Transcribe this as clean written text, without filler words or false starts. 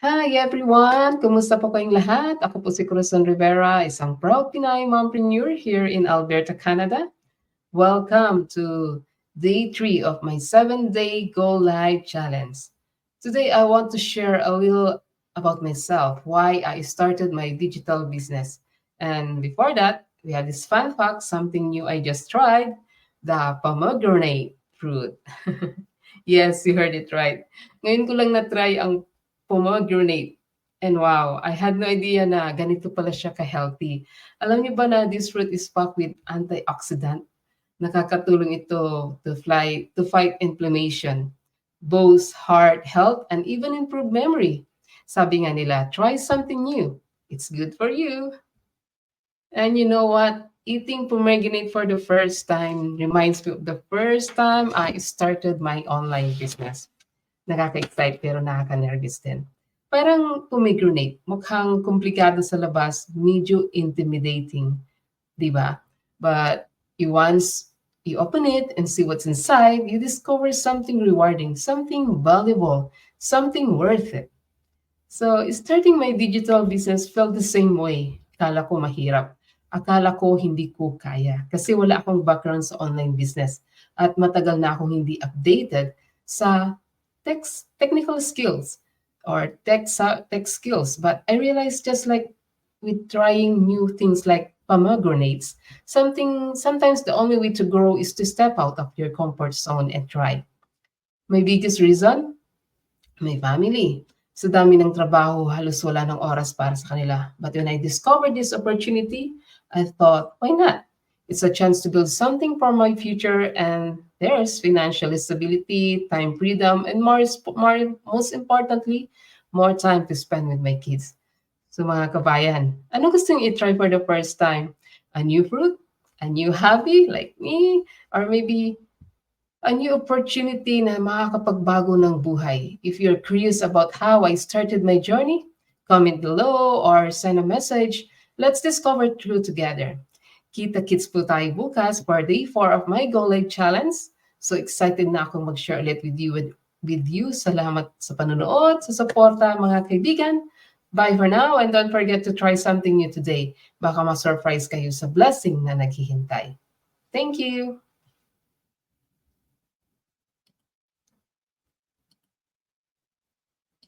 Hi everyone! Kumusta po kayong lahat? Ako po si Cruzon Rivera, isang proud Pinay mompreneur here in Alberta, Canada. Welcome to day 3 of my 7-day Go Live challenge. Today I want to share a little about myself, why I started my digital business. And before that, we have this fun fact, something new I just tried, the pomegranate fruit. Yes, you heard it right. Ngayon ko lang na-try ang pomegranate. And wow, I had no idea na ganito pala siya ka-healthy. Alam niyo ba na this fruit is packed with antioxidant? Nakakatulong ito to fight inflammation, boost heart health, and even improve memory. Sabi nga nila, try something new. It's good for you. And you know what? Eating pomegranate for the first time reminds me of the first time I started my online business. Nakaka-excite pero nakaka-nervous din. Parang pomegranate, mukhang komplikado sa labas, medyo intimidating, di ba? But once you open it and see what's inside, you discover something rewarding, something valuable, something worth it. So, starting my digital business felt the same way. Akala ko mahirap. Akala ko hindi ko kaya. Kasi wala akong background sa online business. At matagal na akong hindi updated sa technical skills or tech skills. But I realized just like with trying new things like pomegranates, sometimes the only way to grow is to step out of your comfort zone and try. My biggest reason, may family. Sa dami ng trabaho, halos wala ng oras para sa kanila. But when I discovered this opportunity, I thought, why not? It's a chance to build something for my future, and there's financial stability, time freedom, and most importantly, more time to spend with my kids. So mga kabayan, ano gusto niyo i-try for the first time? A new fruit? A new hobby like me? Or maybe a new opportunity na makakapagbago ng buhay. If you're curious about how I started my journey, comment below or send a message. Let's discover truth together. Kita-kits po tayo bukas for day 4 of my Go Live Challenge. So excited na akong mag-share ulit with you. Salamat sa panonood, sa suporta mga kaibigan. Bye for now and don't forget to try something new today. Baka ma-surprise kayo sa blessing na naghihintay. Thank you!